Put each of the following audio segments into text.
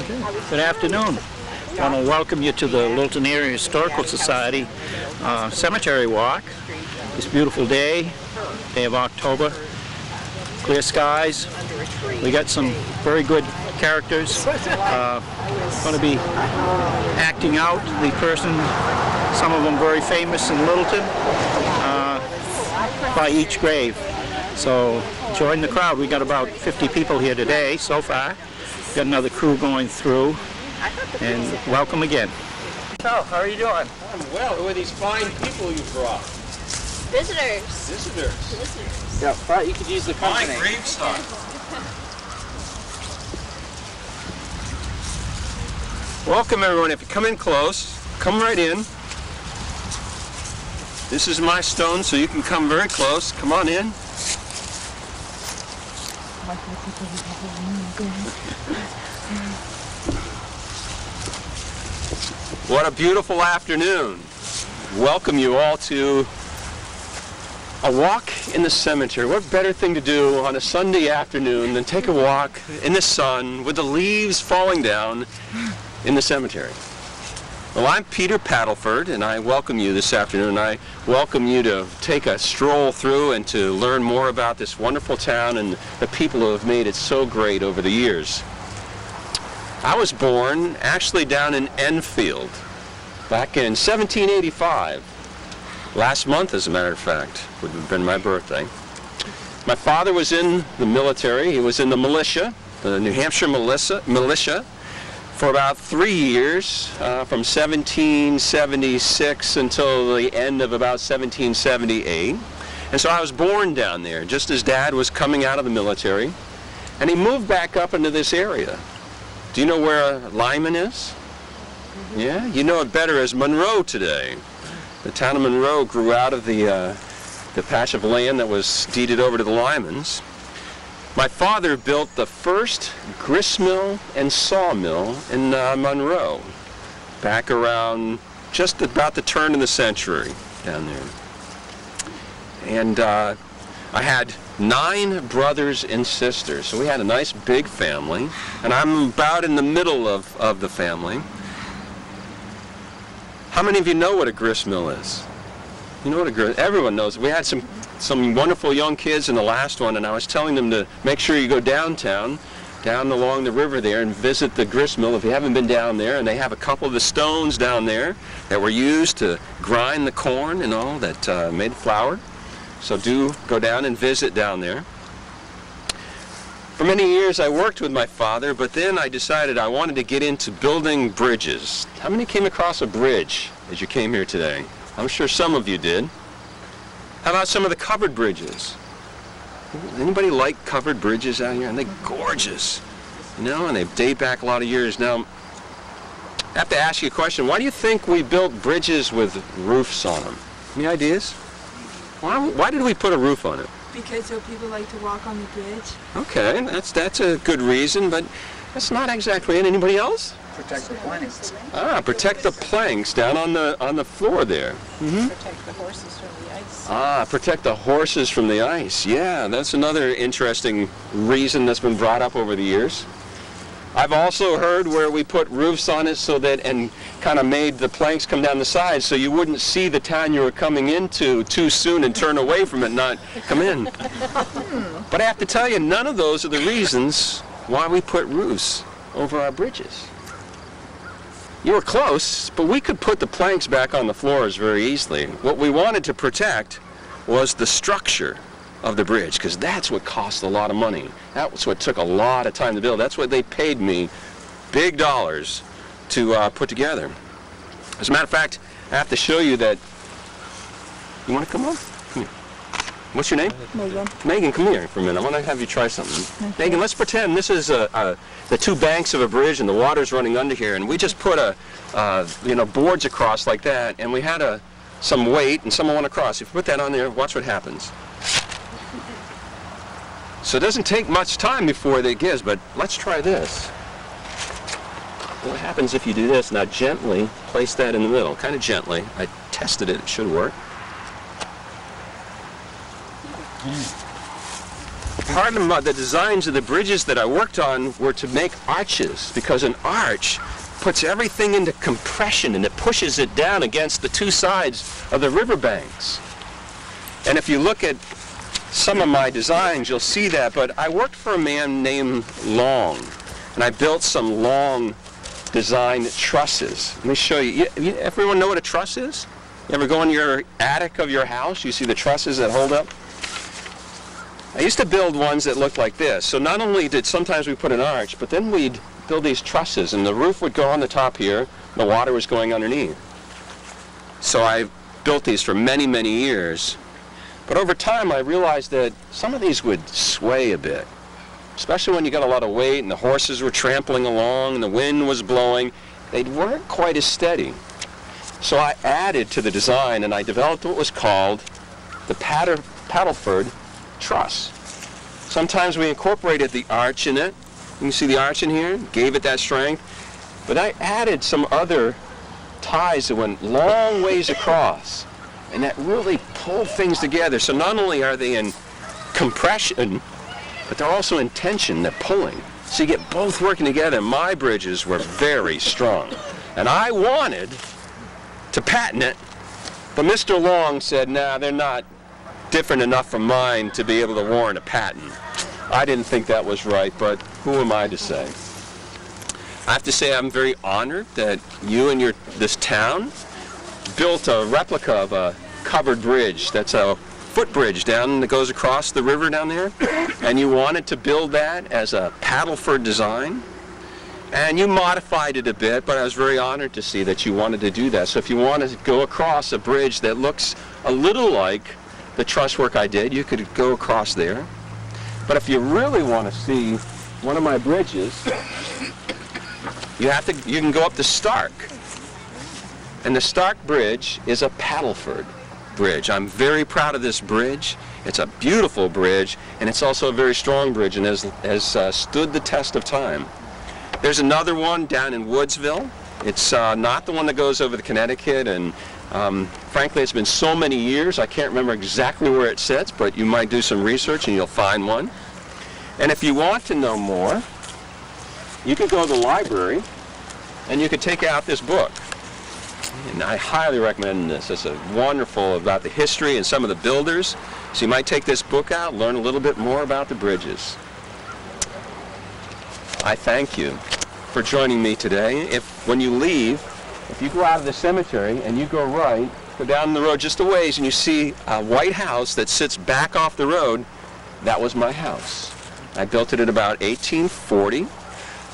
Good afternoon. I want to welcome you to the Littleton Area Historical Society Cemetery Walk. This beautiful day of October, clear skies. We got some very good characters going to be acting out the person, some of them very famous in Littleton, by each grave. So join the crowd. We got about 50 people here today so far. Got another crew going through, and welcome again. So, how are you doing? I'm well. Who are these fine people you brought? Visitors. Visitors. Yeah, but you could use the company. My gravestone. Welcome everyone. If you come in close, come right in. This is my stone, so you can come very close. Come on in. What a beautiful afternoon. Welcome you all to a walk in the cemetery. What better thing to do on a Sunday afternoon than take a walk in the sun with the leaves falling down in the cemetery? Well, I'm Peter Paddleford, and I welcome you this afternoon. I welcome you to take a stroll through and to learn more about this wonderful town and the people who have made it so great over the years. I was born actually down in Enfield back in 1785. Last month, as a matter of fact, would have been my birthday. My father was in the military. He was in the militia, the New Hampshire militia, for about 3 years, from 1776 until the end of about 1778. And so I was born down there, just as Dad was coming out of the military. And he moved back up into this area. Do you know where Lyman is? Yeah, you know it better as Monroe today. The town of Monroe grew out of the patch of land that was deeded over to the Lymans. My father built the first gristmill and sawmill in Monroe, back around just about the turn of the century down there. And I had 9 brothers and sisters, so we had a nice big family, and I'm about in the middle of the family. How many of you know what a gristmill is? You know what a gristmill? Everyone knows. We had some wonderful young kids in the last one, and I was telling them to make sure you go downtown, down along the river there, and visit the gristmill if you haven't been down there. And they have a couple of the stones down there that were used to grind the corn and all that made flour. So do go down and visit down there. For many years I worked with my father, but then I decided I wanted to get into building bridges. How many came across a bridge as you came here today? I'm sure some of you did. How about some of the covered bridges? Anybody like covered bridges out here? And they're gorgeous, you know, and they date back a lot of years. Now, I have to ask you a question. Why do you think we built bridges with roofs on them? Any ideas? Why did we put a roof on it? Because so people like to walk on the bridge. Okay, that's a good reason, but that's not exactly it. Anybody else? Protect the planks. Ah, protect the planks down on the floor there. Mm-hmm. Protect the horses from the ice. Ah, protect the horses from the ice. Yeah, that's another interesting reason that's been brought up over the years. I've also heard where we put roofs on it so that, and kind of made the planks come down the sides so you wouldn't see the town you were coming into too soon and turn away from it and not come in. But I have to tell you, none of those are the reasons why we put roofs over our bridges. You were close, but we could put the planks back on the floors very easily. What we wanted to protect was the structure of the bridge, because that's what cost a lot of money. That's what took a lot of time to build. That's what they paid me big dollars to put together. As a matter of fact, I have to show you that. You want to come on? Come here. What's your name? Megan. Megan, come here for a minute. I want to have you try something. Okay. Megan, let's pretend this is the 2 banks of a bridge and the water's running under here, and we just put boards across like that, and we had some weight and someone went across. If you put that on there, watch what happens. So it doesn't take much time before it gives, but let's try this. What happens if you do this? Now gently place that in the middle, kind of gently. I tested it, it should work. part of the designs of the bridges that I worked on were to make arches, because an arch puts everything into compression and it pushes it down against the two sides of the riverbanks. And if you look at some of my designs, you'll see that, but I worked for a man named Long, and I built some Long design trusses. Let me show you. Everyone know what a truss is? You ever go in your attic of your house, you see the trusses that hold up? I used to build ones that looked like this. So not only did sometimes we put an arch, but then we'd build these trusses, and the roof would go on the top here, the water was going underneath. So I built these for many, many years. But over time I realized that some of these would sway a bit, especially when you got a lot of weight and the horses were trampling along and the wind was blowing. They weren't quite as steady. So I added to the design and I developed what was called the Paddleford truss. Sometimes we incorporated the arch in it. You can see the arch in here, gave it that strength. But I added some other ties that went long ways across, and that really pulled things together. So not only are they in compression, but they're also in tension, they're pulling. So you get both working together. My bridges were very strong. And I wanted to patent it, but Mr. Long said, nah, they're not different enough from mine to be able to warrant a patent. I didn't think that was right, but who am I to say? I have to say I'm very honored that you and this town built a replica of a covered bridge. That's a footbridge down that goes across the river down there, and you wanted to build that as a Paddleford design. And you modified it a bit, but I was very honored to see that you wanted to do that. So if you want to go across a bridge that looks a little like the truss work I did, you could go across there. But if you really want to see one of my bridges, you can go up to Stark. And the Stark Bridge is a Paddleford bridge. I'm very proud of this bridge. It's a beautiful bridge, and it's also a very strong bridge and has stood the test of time. There's another one down in Woodsville. It's not the one that goes over the Connecticut, and frankly, it's been so many years, I can't remember exactly where it sits, but you might do some research and you'll find one. And if you want to know more, you can go to the library and you can take out this book. And I highly recommend this. It's wonderful about the history and some of the builders. So you might take this book out, learn a little bit more about the bridges. I thank you for joining me today. When you leave, if you go out of the cemetery and you go right, go down the road just a ways and you see a white house that sits back off the road, that was my house. I built it at about 1840.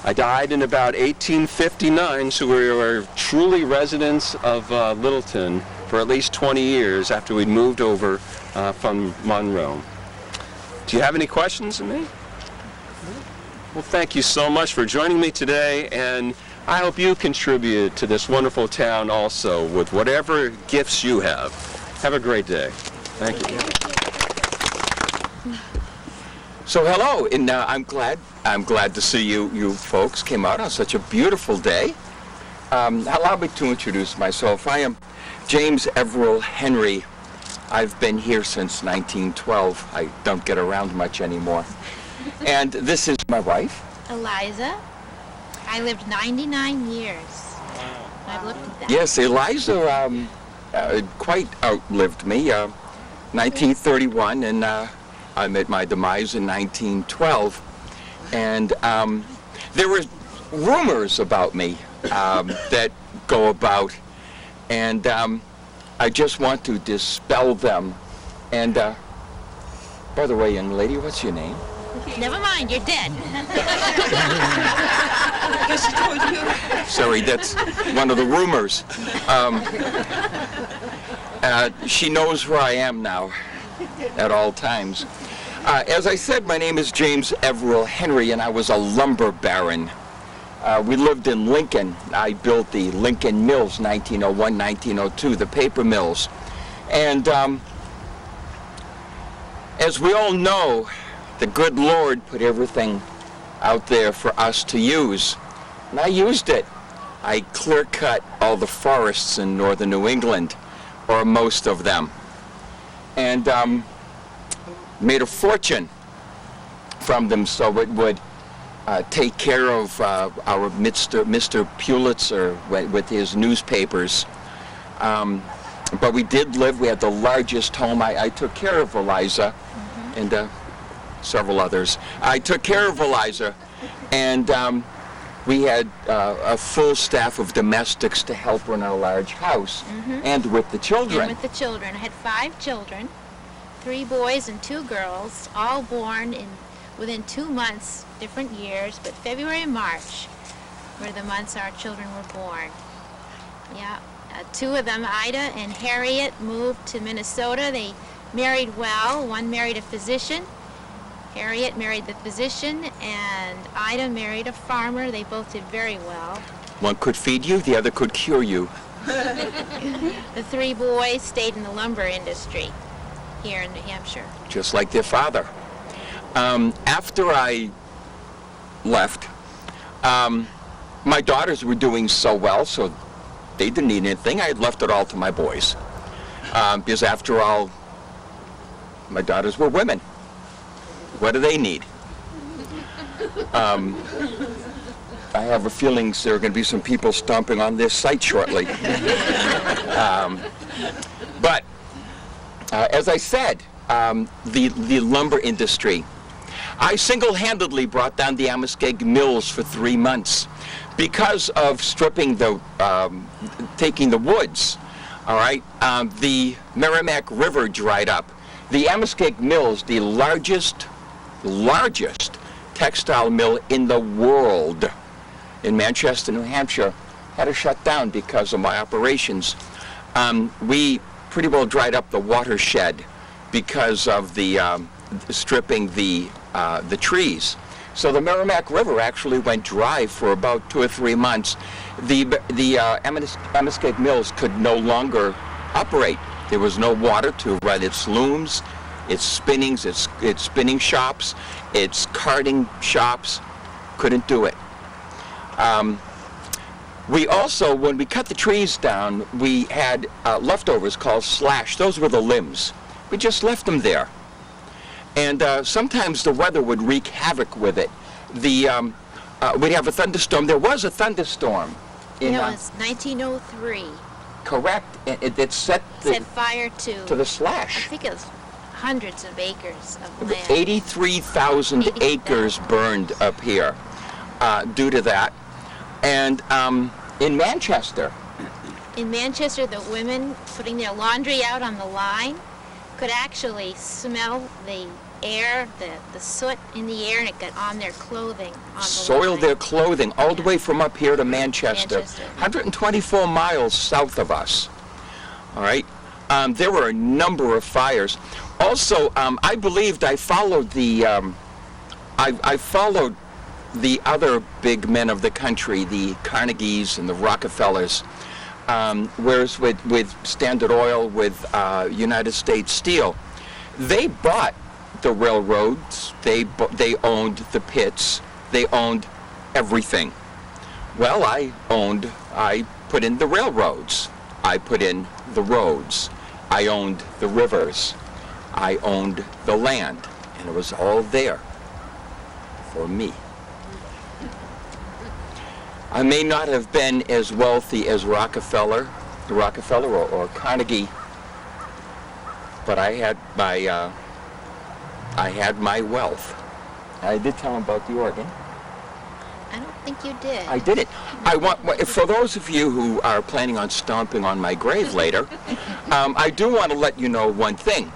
I died in about 1859, so we were truly residents of Littleton for at least 20 years after we'd moved over from Monroe. Do you have any questions of me? Well, thank you so much for joining me today, and I hope you contribute to this wonderful town also with whatever gifts you have. Have a great day. Thank you. So hello, and I'm glad to see you folks came out on such a beautiful day. Allow me to introduce myself. I am James Everell Henry. I've been here since 1912. I don't get around much anymore. And this is my wife. Eliza. I lived 99 years. I've looked at that. Yes, Eliza quite outlived me. 1931, and I met my demise in 1912. And there were rumors about me that go about, and I just want to dispel them. And by the way, young lady, what's your name? Never mind, you're dead. Sorry, that's one of the rumors. She knows where I am now at all times. As I said, my name is James Everell Henry, and I was a lumber baron. We lived in Lincoln. I built the Lincoln Mills, 1901, 1902, the paper mills. And as we all know, the good Lord put everything out there for us to use. And I used it. I clear-cut all the forests in northern New England, or most of them, and made a fortune. from them, so it would take care of our Mr. Pulitzer with his newspapers. But we did live, we had the largest home. I took care of Eliza and several others. I took care of Eliza, and we had a full staff of domestics to help run our large house, and with the children. And with the children. I had 5 children, 3 boys and 2 girls, all born within 2 months, different years, but February and March were the months our children were born. Yeah. 2 of them, Ida and Harriet, moved to Minnesota. They married well. One married a physician. Harriet married the physician, and Ida married a farmer. They both did very well. One could feed you, the other could cure you. The 3 boys stayed in the lumber industry here in New Hampshire. Just like their father. After I left, my daughters were doing so well, so they didn't need anything. I had left it all to my boys. Because after all, my daughters were women. What do they need? I have a feeling there are going to be some people stomping on this site shortly. But as I said, the lumber industry, I single-handedly brought down the Amoskeag Mills for 3 months because of stripping taking the woods. All right, the Merrimack River dried up. The Amoskeag Mills, the largest textile mill in the world in Manchester, New Hampshire, had to shut down because of my operations. We pretty well dried up the watershed because of the stripping the trees. So the Merrimack River actually went dry for about 2 or 3 months. The Amoskeag Mills could no longer operate. There was no water to run its looms, its spinnings, its spinning shops, its carding shops. Couldn't do it. We also, when we cut the trees down, we had leftovers called slash. Those were the limbs. We just left them there. And sometimes the weather would wreak havoc with it. We'd have a thunderstorm. There was a thunderstorm. It was 1903. Correct. It set fire to the I slash. think it was hundreds of acres of land. 83,000 acres burned up here due to that. And in Manchester. In Manchester, the women putting their laundry out on the line could actually smell the air, the soot in the air, and it got on their clothing. On the Soiled line. their clothing all the way from up here to Manchester. 124 miles south of us. All right. There were a number of fires. Also, I believed I followed I followed the other big men of the country, the Carnegies and the Rockefellers. Whereas with Standard Oil, with United States Steel, they bought the railroads, they owned the pits, they owned everything. Well, I put in the railroads, I put in the roads, I owned the rivers, I owned the land, and it was all there for me. I may not have been as wealthy as Rockefeller or Carnegie, but I had my wealth. I did tell him about the organ. I don't think you did. I did it. For those of you who are planning on stomping on my grave later, I do want to let you know one thing.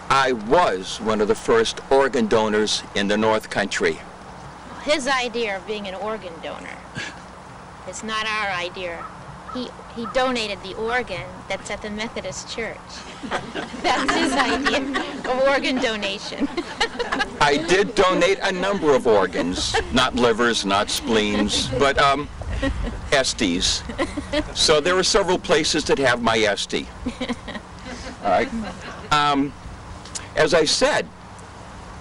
I was one of the first organ donors in the North Country. His idea of being an organ donor. It's not our idea. He donated the organ that's at the Methodist Church. That's his idea of organ donation. I did donate a number of organs, not livers, not spleens, but estes. So there are several places that have my este. All right. As I said,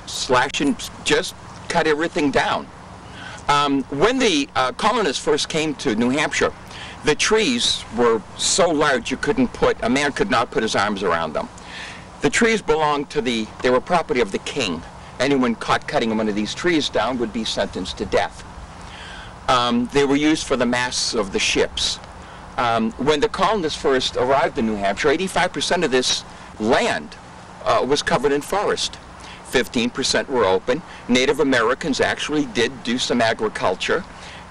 slash and just cut everything down. When the colonists first came to New Hampshire, the trees were so large a man could not put his arms around them. The trees belonged to they were property of the king. anyone caught cutting one of these trees down would be sentenced to death. They were used for the masts of the ships. When the colonists first arrived in New Hampshire, 85% of this land was covered in forest. 15% were open. Native Americans actually did do some agriculture.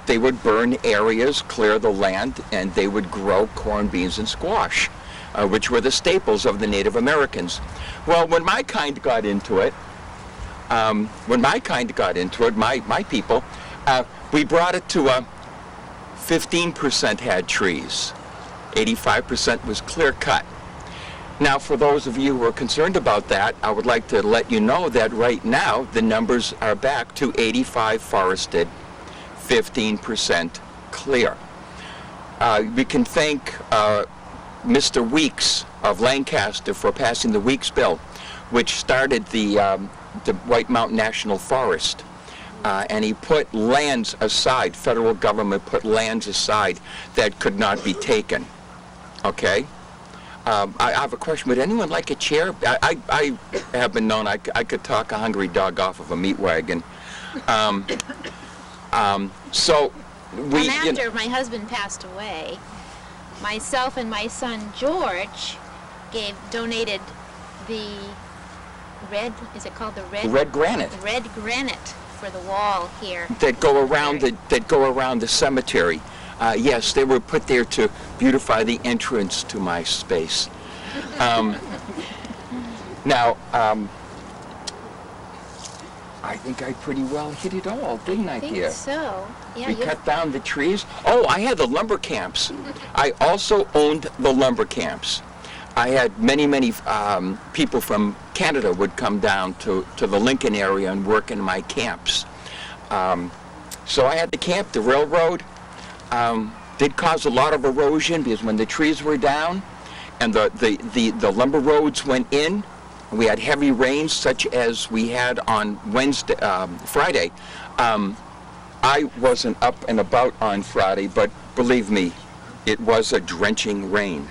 They would burn areas, clear the land, and they would grow corn, beans, and squash, which were the staples of the Native Americans. Well, when my kind got into it, my people, we brought it to 15% had trees. 85% was clear cut. Now, for those of you who are concerned about that, I would like to let you know that right now the numbers are back to 85 forested, 15% clear. We can thank Mr. Weeks of Lancaster for passing the Weeks Bill, which started the White Mountain National Forest. And he put lands aside, federal government put lands aside that could not be taken. Okay? I have a question. Would anyone like a chair? I have been known I could talk a hungry dog off of a meat wagon. So we... And after my husband passed away, myself and my son George donated the red, is it called the red? Red granite. The red granite for the wall here. That go around the cemetery. Yes, they were put there to beautify the entrance to my space. Now, I think I pretty well hit it all, didn't I, I think dear? so. Yeah, We cut down the trees. Oh, I had the lumber camps. I also owned the lumber camps. I had many people from Canada would come down to the Lincoln area and work in my camps. So I had the camp, the railroad. Did cause a lot of erosion because when the trees were down and the lumber roads went in, we had heavy rains such as we had on Friday. I wasn't up and about on Friday, but believe me, it was a drenching rain.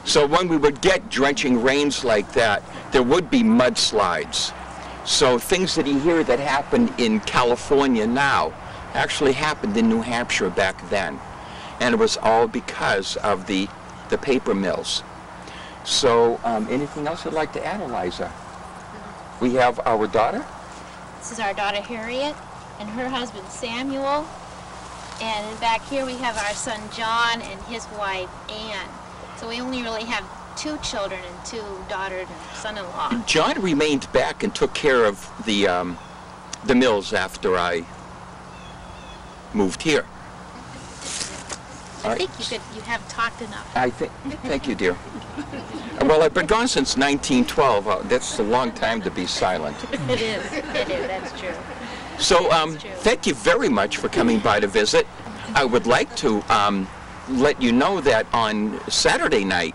So when we would get drenching rains like that, there would be mudslides. So things that you hear that happen in California now actually happened in New Hampshire back then. And it was all because of the paper mills. So anything else you'd like to add, Eliza? We have our daughter. This is our daughter Harriet and her husband Samuel. And back here we have our son John and his wife Ann. So we only really have 2 children and 2 daughters and son-in-law. John remained back and took care of the mills after I moved here. I think you have talked enough. Thank you, dear. Well, I've been gone since 1912. That's a long time to be silent. It is, that's true. So, That's true. thank you very much for coming by to visit. I would like to let you know that on Saturday night,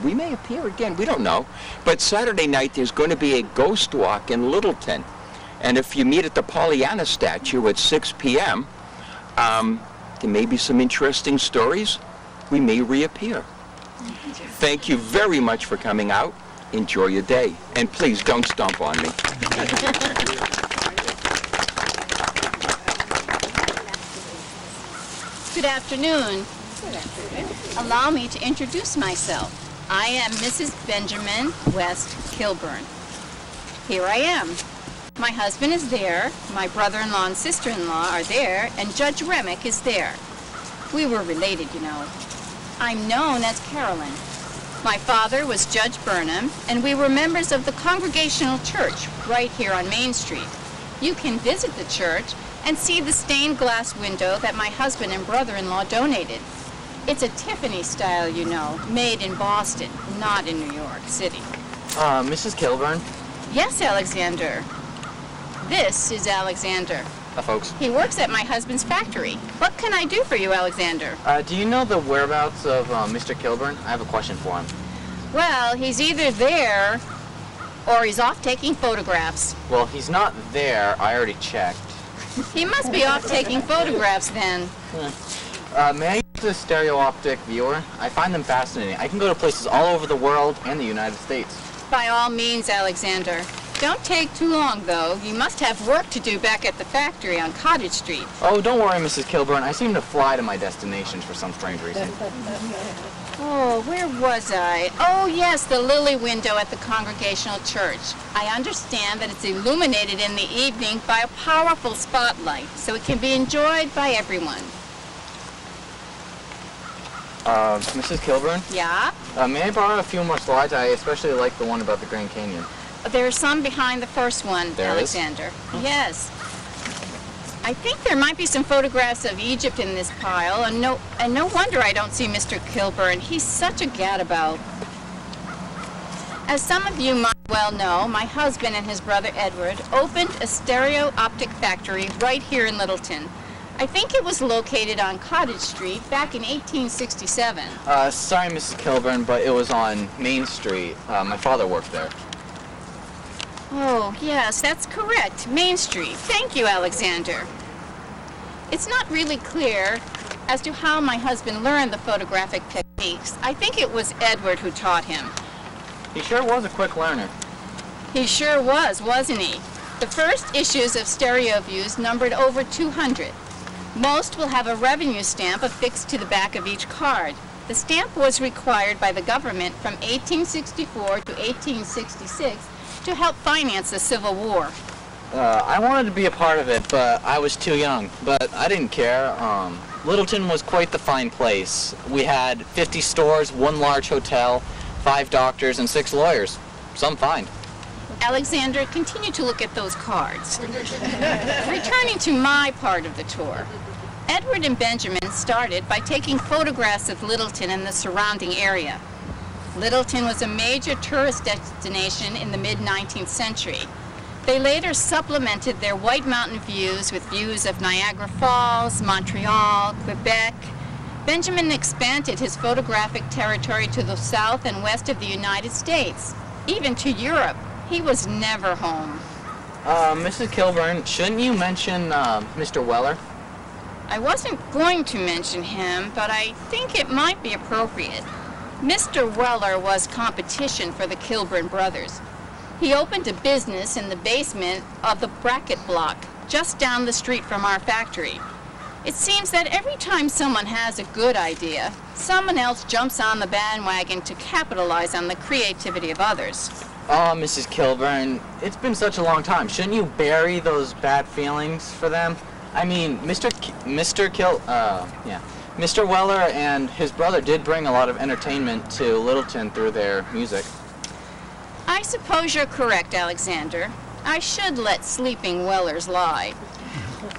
we may appear again, we don't know, but Saturday night there's going to be a ghost walk in Littleton. And if you meet at the Pollyanna statue at 6 p.m., there may be some interesting stories. We may reappear. Thank you very much for coming out. Enjoy your day. And please don't stomp on me. Good afternoon. Allow me to introduce myself. I am Mrs. Benjamin West Kilburn. Here I am. My husband is there, my brother-in-law and sister-in-law are there, and Judge Remick is there. We were related, you know. I'm known as Carolyn. My father was Judge Burnham, and we were members of the Congregational Church right here on Main Street. You can visit the church and see the stained glass window that my husband and brother-in-law donated. It's a Tiffany style, you know, made in Boston, not in New York City. Mrs. Kilburn? Yes, Alexander. This is Alexander. Folks. He works at my husband's factory. What can I do for you, Alexander? Do you know the whereabouts of Mr. Kilburn? I have a question for him. Well, he's either there or he's off taking photographs. Well, he's not there. I already checked. He must be off taking photographs then. May I use the stereo-optic viewer? I find them fascinating. I can go to places all over the world and the United States. By all means, Alexander. Don't take too long, though. You must have work to do back at the factory on Cottage Street. Oh, don't worry, Mrs. Kilburn. I seem to fly to my destinations for some strange reason. Oh, where was I? Oh, yes, the lily window at the Congregational Church. I understand that it's illuminated in the evening by a powerful spotlight, so it can be enjoyed by everyone. Mrs. Kilburn, Yeah? may I borrow a few more slides? I especially like the one about the Grand Canyon. There's some behind the first one, There is? Alexander. Yes. I think there might be some photographs of Egypt in this pile, and no wonder I don't see Mr. Kilburn. He's such a gadabout. As some of you might well know, my husband and his brother Edward opened a stereo-optic factory right here in Littleton. I think it was located on Cottage Street back in 1867. Sorry, Mrs. Kilburn, but it was on Main Street. My father worked there. Oh, yes, that's correct. Main Street. Thank you, Alexander. It's not really clear as to how my husband learned the photographic techniques. I think it was Edward who taught him. He sure was a quick learner. He sure was, wasn't he? The first issues of Stereo Views numbered over 200. Most will have a revenue stamp affixed to the back of each card. The stamp was required by the government from 1864 to 1866 to help finance the Civil War. I wanted to be a part of it, but I was too young. But I didn't care. Littleton was quite the fine place. We had 50 stores, 1 large hotel, 5 doctors, and 6 lawyers. Some fine. Alexander, continue to look at those cards. Returning to my part of the tour, Edward and Benjamin started by taking photographs of Littleton and the surrounding area. Littleton was a major tourist destination in the mid-19th century. They later supplemented their White Mountain views with views of Niagara Falls, Montreal, Quebec. Benjamin expanded his photographic territory to the south and west of the United States, even to Europe. He was never home. Mrs. Kilburn, shouldn't you mention, Mr. Weller? I wasn't going to mention him, but I think it might be appropriate. Mr. Weller was competition for the Kilburn brothers. He opened a business in the basement of the Brackett Block, just down the street from our factory. It seems that every time someone has a good idea, someone else jumps on the bandwagon to capitalize on the creativity of others. Oh, Mrs. Kilburn, it's been such a long time. Shouldn't you bury those bad feelings for them? I mean, Mr. Weller and his brother did bring a lot of entertainment to Littleton through their music. I suppose you're correct, Alexander. I should let sleeping Wellers lie.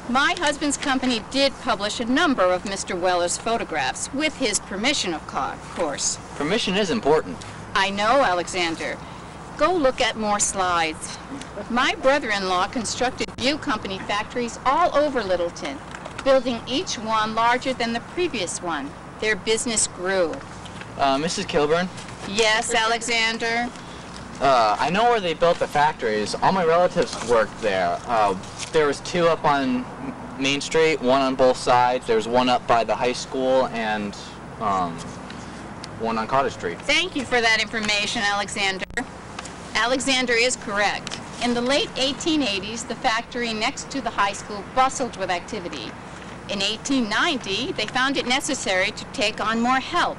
My husband's company did publish a number of Mr. Weller's photographs, with his permission, of course. Permission is important. I know, Alexander. Go look at more slides. My brother-in-law constructed view company factories all over Littleton, building each one larger than the previous one. Their business grew. Mrs. Kilburn? Yes, Alexander? I know where they built the factories. All my relatives worked there. There was 2 up on Main Street, 1 on both sides. There's 1 up by the high school and 1 on Cottage Street. Thank you for that information, Alexander. Alexander is correct. In the late 1880s, the factory next to the high school bustled with activity. In 1890, they found it necessary to take on more help.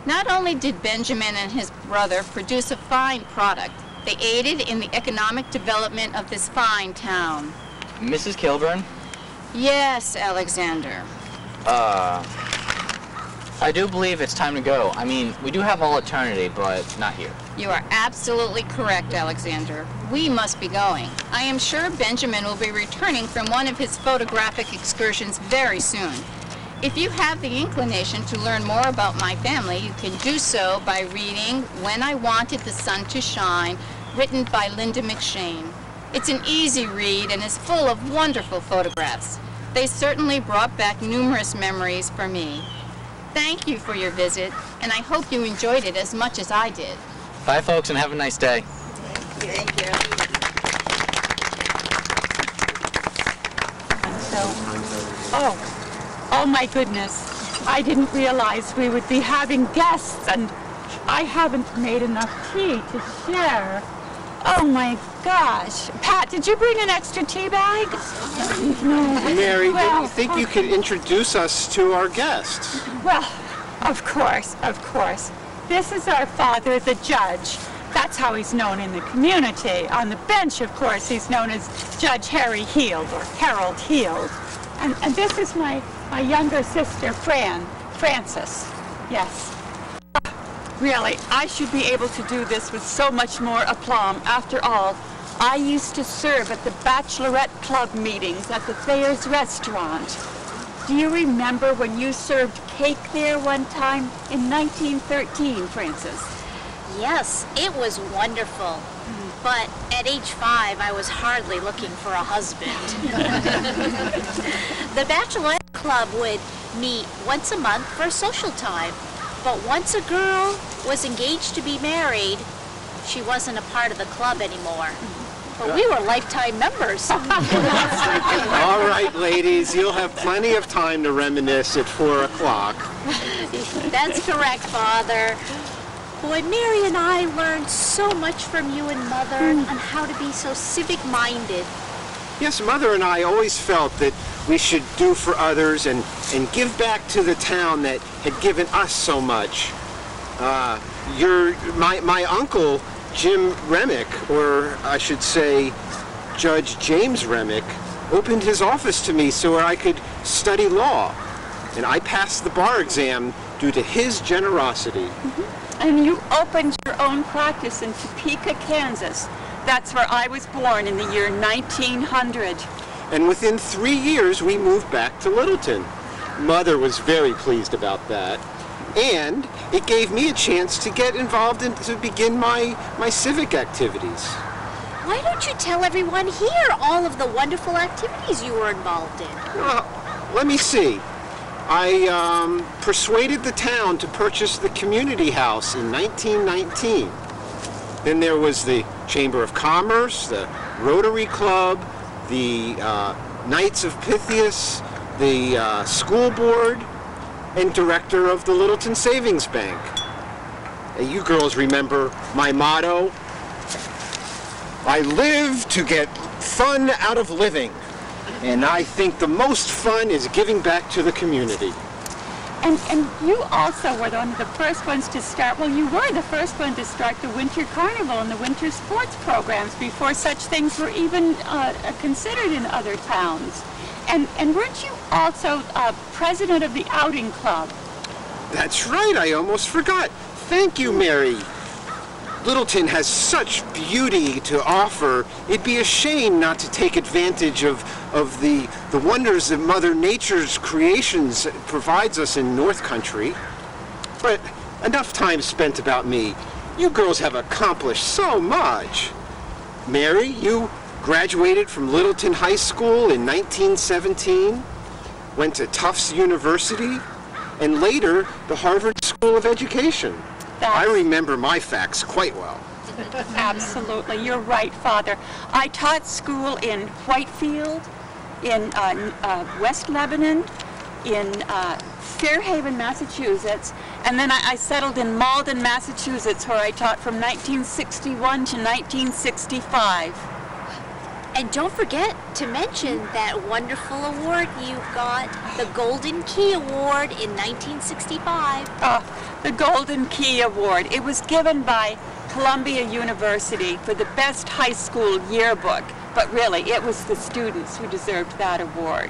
Not only did Benjamin and his brother produce a fine product, they aided in the economic development of this fine town. Mrs. Kilburn? Yes, Alexander. I do believe it's time to go. I mean, we do have all eternity, but not here. You are absolutely correct, Alexander. We must be going. I am sure Benjamin will be returning from one of his photographic excursions very soon. If you have the inclination to learn more about my family, you can do so by reading When I Wanted the Sun to Shine, written by Linda McShane. It's an easy read and is full of wonderful photographs. They certainly brought back numerous memories for me. Thank you for your visit, and I hope you enjoyed it as much as I did. Bye, folks, and have a nice day. Thank you. Oh my goodness. I didn't realize we would be having guests, and I haven't made enough tea to share. Oh my gosh. Pat, did you bring an extra tea bag? Mary, Well, don't you think you could introduce us to our guests? Well, of course, of course. This is our father, the judge. That's how he's known in the community. On the bench, of course, he's known as Judge Harry Heald, or Harold Heald. And this is my younger sister, Frances. Yes. Really, I should be able to do this with so much more aplomb. After all, I used to serve at the Bachelorette Club meetings at the Thayer's restaurant. Do you remember when you served cake there one time in 1913, Frances? Yes, it was wonderful. But at age 5, I was hardly looking for a husband. The Bachelorette Club would meet once a month for a social time. But once a girl was engaged to be married, she wasn't a part of the club anymore. But we were lifetime members. All right, ladies, you'll have plenty of time to reminisce at 4 o'clock. That's correct, Father. Boy, Mary and I learned so much from you and Mother on how to be so civic-minded. Yes, Mother and I always felt that we should do for others and give back to the town that had given us so much. My uncle, Jim Remick, or I should say Judge James Remick, opened his office to me so I could study law. And I passed the bar exam due to his generosity. And you opened your own practice in Topeka, Kansas. That's where I was born in the year 1900. And within 3 years, we moved back to Littleton. Mother was very pleased about that. And it gave me a chance to get involved and to begin my civic activities. Why don't you tell everyone here all of the wonderful activities you were involved in? Well, let me see. I persuaded the town to purchase the community house in 1919. Then there was the Chamber of Commerce, the Rotary Club, the Knights of Pythias, the school board, and director of the Littleton Savings Bank. You girls remember my motto? I live to get fun out of living. And I think the most fun is giving back to the community. And you also were one of the first ones to start, well, you were the first one to start the Winter Carnival and the winter sports programs before such things were even considered in other towns. And weren't you also president of the Outing Club? That's right, I almost forgot. Thank you, Mary. Littleton has such beauty to offer. It'd be a shame not to take advantage of the wonders that Mother Nature's creations provides us in North Country. But enough time spent about me. You girls have accomplished so much. Mary, you graduated from Littleton High School in 1917, went to Tufts University, and later the Harvard School of Education. I remember my facts quite well. Absolutely, you're right, Father. I taught school in Whitefield, in West Lebanon, in Fairhaven, Massachusetts, and then I settled in Malden, Massachusetts, where I taught from 1961 to 1965. And don't forget to mention that wonderful award you got, the Golden Key Award in 1965. The Golden Key Award. It was given by Columbia University for the best high school yearbook, but really it was the students who deserved that award.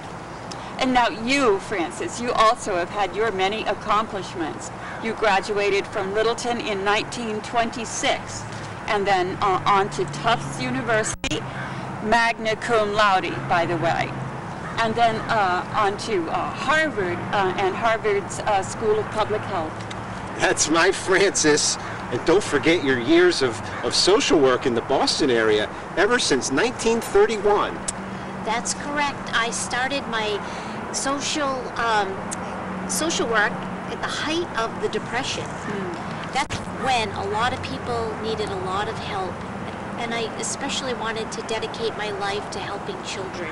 And now you, Frances, you also have had your many accomplishments. You graduated from Littleton in 1926, and then on to Tufts University, magna cum laude, by the way. And then on to Harvard and Harvard's School of Public Health. That's my Frances. And don't forget your years of social work in the Boston area ever since 1931. That's correct. I started my social work at the height of the Depression. That's when a lot of people needed a lot of help. And I especially wanted to dedicate my life to helping children.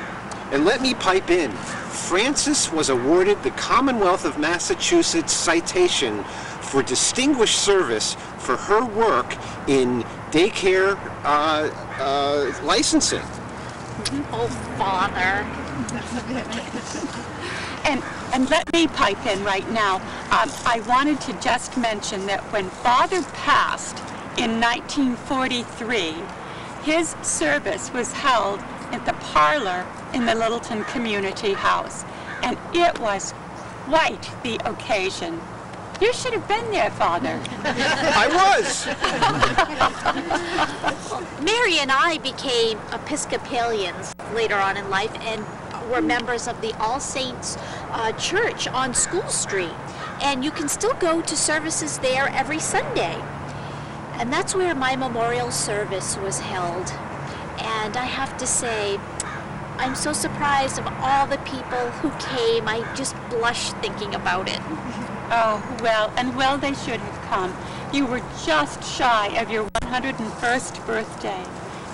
And let me pipe in. Frances was awarded the Commonwealth of Massachusetts citation for distinguished service for her work in daycare licensing. Oh, Father. And let me pipe in right now. I wanted to just mention that when Father passed in 1943, his service was held at the parlor in the Littleton Community House, and it was quite the occasion. You should have been there, Father. I was. Mary and I became Episcopalians later on in life and were members of the All Saints Church on School Street. And you can still go to services there every Sunday. And that's where my memorial service was held. And I have to say, I'm so surprised of all the people who came. I just blush thinking about it. Oh, well, and well they should have come. You were just shy of your 101st birthday,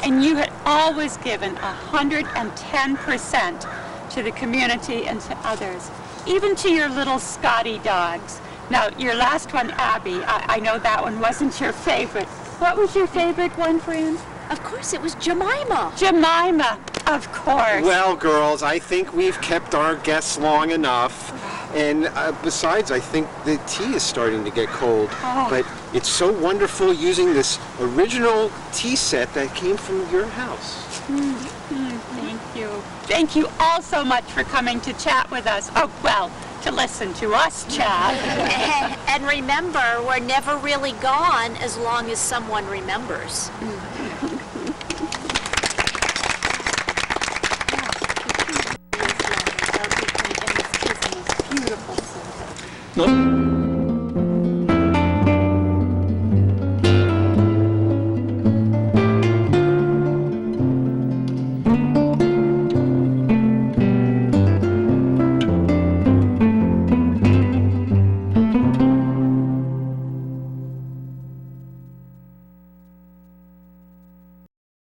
and you had always given 110% to the community and to others, even to your little Scotty dogs. Now, your last one, Abby, I know that one wasn't your favorite. What was your favorite one, friend? Of course, it was Jemima. Jemima, of course. Well, girls, I think we've kept our guests long enough. And besides, I think the tea is starting to get cold. Oh. But it's so wonderful using this original tea set that came from your house. Thank you. Thank you all so much for coming to chat with us. Oh, well, to listen to us chat. And remember, we're never really gone as long as someone remembers. Beautiful. No.